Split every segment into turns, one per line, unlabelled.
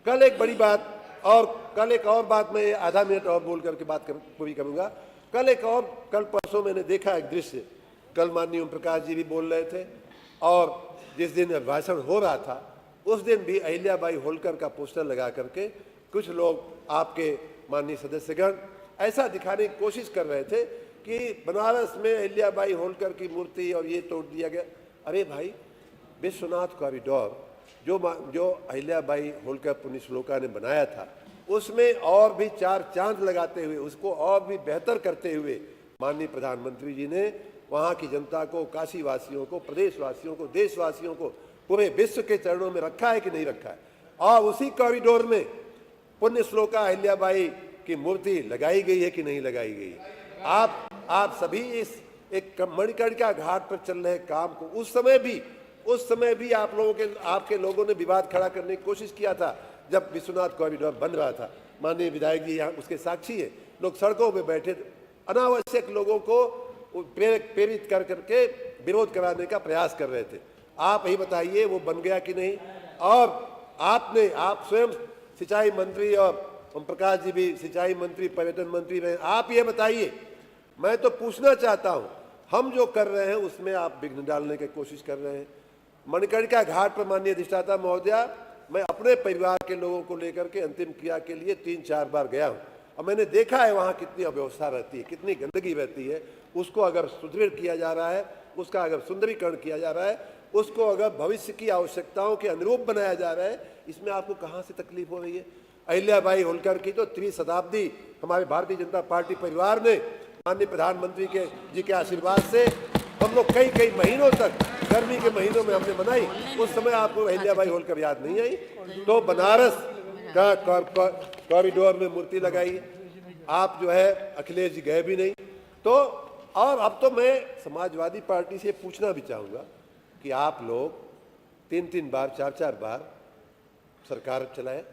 कल एक बड़ी बात और कल एक और बात मैं आधा मिनट और बोल करके पूरी करूंगा। कल परसों मैंने देखा एक दृश्य, कल माननीय ओम प्रकाश जी भी बोल रहे थे और जिस दिन भाषण हो रहा था उस दिन भी अहिल्याबाई होलकर का पोस्टर लगा करके कुछ लोग आपके माननीय सदस्यगण ऐसा दिखाने की कोशिश कर रहे थे कि बनारस में अहिल्याबाई होलकर की मूर्ति और ये तोड़ दिया गया। अरे भाई, विश्वनाथ कॉरिडोर जो अहिल्याबाई होलकर पुण्य श्लोका ने बनाया था उसमें और भी 4 चांद लगाते हुए उसको और भी बेहतर करते हुए माननीय प्रधानमंत्री जी ने वहाँ की जनता को, काशी वासियों को, प्रदेशवासियों को, देशवासियों को, पूरे विश्व के चरणों में रखा है कि नहीं रखा है। और उसी कॉरिडोर में पुण्य श्लोका अहिल्याबाई की मूर्ति लगाई गई है कि नहीं लगाई गई। आप सभी इस एक मणिकर्णिका घाट पर चल रहे काम को उस समय भी आपके लोगों ने विवाद खड़ा करने की कोशिश किया था जब विश्वनाथ कॉरिडोर बन रहा था। माननीय विधायक जी यहाँ उसके साक्षी है। लोग सड़कों पे बैठे अनावश्यक लोगों को प्रेरित कर करके विरोध कराने का प्रयास कर रहे थे। आप ही बताइए वो बन गया कि नहीं। और आप स्वयं सिंचाई मंत्री और ओम प्रकाश जी भी सिंचाई मंत्री, पर्यटन मंत्री रहे। आप ये बताइए, मैं तो पूछना चाहता हूँ, हम जो कर रहे हैं उसमें आप विघ्न डालने की कोशिश कर रहे हैं। मणिकर्णिका घाट पर माननीय अधिष्ठाता महोदया, मैं अपने परिवार के लोगों को लेकर के अंतिम क्रिया के लिए 3-4 बार गया हूँ और मैंने देखा है वहाँ कितनी अव्यवस्था रहती है, कितनी गंदगी रहती है। उसको अगर सुदृढ़ किया जा रहा है, उसका अगर सुंदरीकरण किया जा रहा है, उसको अगर भविष्य की आवश्यकताओं के अनुरूप बनाया जा रहा है, इसमें आपको कहाँ से तकलीफ हो रही है। अहिल्याबाई होलकर की तो 3 शताब्दी हमारे भारतीय जनता पार्टी परिवार ने माननीय प्रधानमंत्री जी के आशीर्वाद से हम लोग कई महीनों तक, गर्मी के महीनों में हमने मनाई। उस समय आपको अहिल्याबाई होलकर याद नहीं आई। तो बनारस का कॉरिडोर में मूर्ति लगाई, आप जो है अखिलेश जी गए भी नहीं। तो और अब तो मैं समाजवादी पार्टी से पूछना भी चाहूँगा कि आप लोग 3-3 बार, 4-4 बार सरकार चलाए,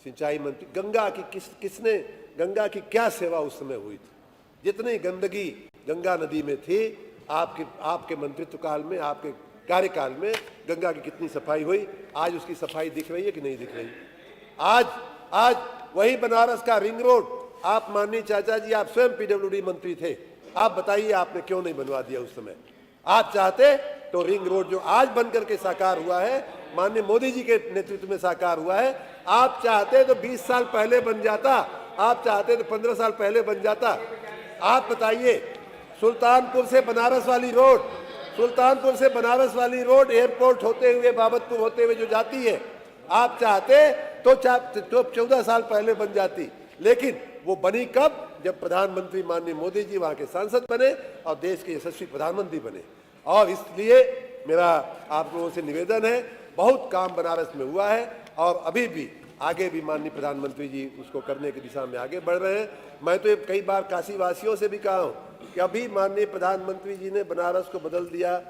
सिंचाई मंत्री, गंगा की किसने गंगा की क्या सेवा उस समय हुई थी। जितनी गंदगी गंगा नदी में थी, आपके मंत्रित्व काल में, आपके कार्यकाल में गंगा की कितनी सफाई हुई। आज उसकी सफाई दिख रही है कि नहीं दिख रही। आज वही बनारस का रिंग रोड, आप माननीय चाचा जी, आप स्वयं पीडब्ल्यूडी मंत्री थे, आप बताइए आपने क्यों नहीं बनवा दिया उस समय। आप चाहते तो रिंग रोड जो आज बनकर के साकार हुआ है, माननीय मोदी जी के नेतृत्व में साकार हुआ है, आप चाहते तो 20 साल पहले बन जाता, आप चाहते तो 15 साल पहले बन जाता। आप बताइए, सुल्तानपुर से बनारस वाली रोड एयरपोर्ट होते हुए, बाबतपुर होते हुए जो जाती है, आप चाहते तो 14 साल पहले बन जाती। लेकिन वो बनी कब? जब प्रधानमंत्री माननीय मोदी जी वहाँ के सांसद बने और देश के यशस्वी प्रधानमंत्री बने। और इसलिए मेरा आप लोगों से निवेदन है, बहुत काम बनारस में हुआ है और अभी भी आगे भी माननीय प्रधानमंत्री जी उसको करने की दिशा में आगे बढ़ रहे हैं। मैं तो कई बार काशी वासियों से भी कहा हूँ कि अभी माननीय प्रधानमंत्री जी ने बनारस को बदल दिया,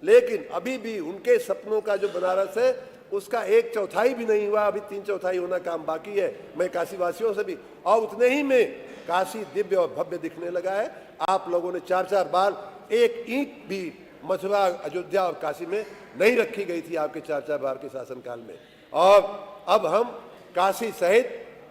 लेकिन अभी भी उनके सपनों का जो बनारस है उसका 1/4 भी नहीं हुआ, अभी 3/4 होना काम बाकी है। मैं काशी वासियों से भी, और उतने ही में काशी दिव्य और भव्य दिखने लगा है। आप लोगों ने 4-4 बार, एक ईंट भी मथुरा, अयोध्या और काशी में नहीं रखी गई थी आपके 4-4 बार के शासनकाल में। और अब हम काशी सहित,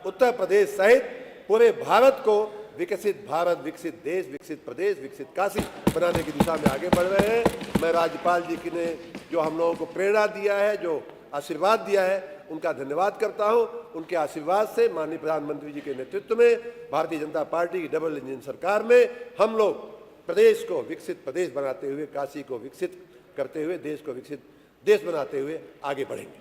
उत्तर प्रदेश सहित पूरे भारत को विकसित भारत, विकसित देश, विकसित प्रदेश, विकसित काशी बनाने की दिशा में आगे बढ़ रहे हैं। मैं राज्यपाल जी की ने जो हम लोगों को प्रेरणा दिया है, जो आशीर्वाद दिया है, उनका धन्यवाद करता हूं। उनके आशीर्वाद से माननीय प्रधानमंत्री जी के नेतृत्व में भारतीय जनता पार्टी की डबल इंजन सरकार में हम लोग प्रदेश को विकसित प्रदेश बनाते हुए, काशी को विकसित करते हुए, देश को विकसित देश बनाते हुए आगे बढ़ेंगे।